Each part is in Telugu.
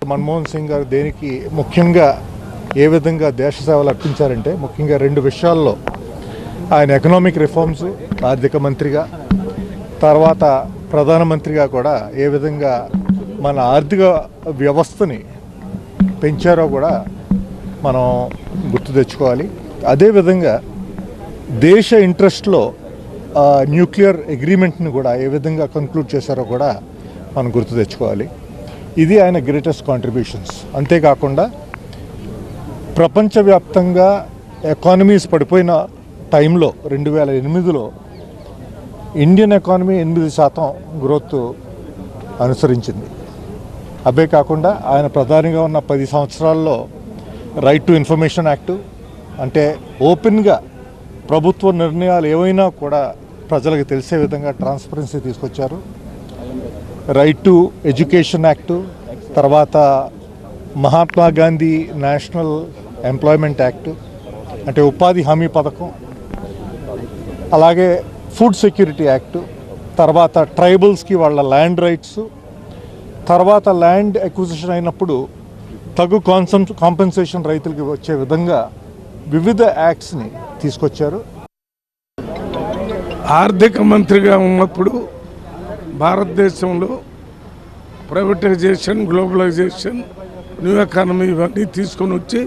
మన్మోహన్ సింగ్ గారు దేనికి ముఖ్యంగా ఏ విధంగా దేశ సేవలు అర్పించారంటే ముఖ్యంగా రెండు విషయాల్లో ఆయన ఎకనామిక్ రిఫార్మ్స్ ఆర్థిక మంత్రిగా తర్వాత ప్రధానమంత్రిగా కూడా ఏ విధంగా మన ఆర్థిక వ్యవస్థని పెంచారో కూడా మనం గుర్తు తెచ్చుకోవాలి. అదేవిధంగా దేశ ఇంట్రెస్ట్లో న్యూక్లియర్ అగ్రిమెంట్ని కూడా ఏ విధంగా కంక్లూడ్ చేశారో కూడా మనం గుర్తు తెచ్చుకోవాలి. ఇది ఆయన గ్రేటెస్ట్ కాంట్రిబ్యూషన్స్. అంతేకాకుండా ప్రపంచవ్యాప్తంగా ఎకానమీస్ పడిపోయిన టైంలో 2008లో ఇండియన్ ఎకానమీ 8% గ్రోత్ అనుసరించింది. అవే కాకుండా ఆయన ప్రధానిగా ఉన్న 10 సంవత్సరాల్లో రైట్ టు ఇన్ఫర్మేషన్ యాక్టు, అంటే ఓపెన్గా ప్రభుత్వ నిర్ణయాలు ఏవైనా కూడా ప్రజలకు తెలిసే విధంగా ట్రాన్స్పరెన్సీ తీసుకొచ్చారు. రైట్ టు ఎడ్యుకేషన్ యాక్టు, తర్వాత Mahatma Gandhi national employment act, అంటే ఉపాధి హామీ పథకం, అలాగే ఫుడ్ సెక్యూరిటీ యాక్టు, తర్వాత ట్రైబల్స్కి వాళ్ళ ల్యాండ్ రైట్స్, తర్వాత ల్యాండ్ అక్విజిషన్ అయినప్పుడు తగు కాంపెన్సేషన్ రైతులకి వచ్చే విధంగా వివిధ యాక్ట్స్ని తీసుకొచ్చారు. ఆర్థిక మంత్రిగా ఉన్నప్పుడు భారతదేశంలో ప్రైవేటైజేషన్, గ్లోబలైజేషన్, న్యూ ఎకానమీ ఇవన్నీ తీసుకొని వచ్చి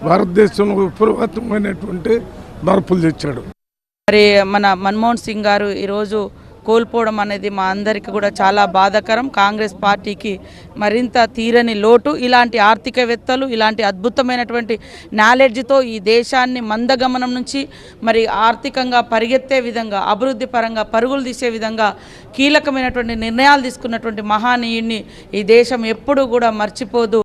భారతదేశంలో విపరీతమైనటువంటి మార్పులు తెచ్చాడు. మరి మన మన్మోహన్ సింగ్ గారు ఈరోజు కోల్పోవడం అనేది మా అందరికీ కూడా చాలా బాధాకరం. కాంగ్రెస్ పార్టీకి మరింత తీరని లోటు. ఇలాంటి ఆర్థికవేత్తలు, ఇలాంటి అద్భుతమైనటువంటి నాలెడ్జ్తో ఈ దేశాన్ని మందగమనం నుంచి మరి ఆర్థికంగా పరిగెత్తే విధంగా, అభివృద్ధి పరంగా పరుగులు తీసే విధంగా కీలకమైనటువంటి నిర్ణయాలు తీసుకున్నటువంటి మహానీయుడిని ఈ దేశం ఎప్పుడూ కూడా మర్చిపోదు.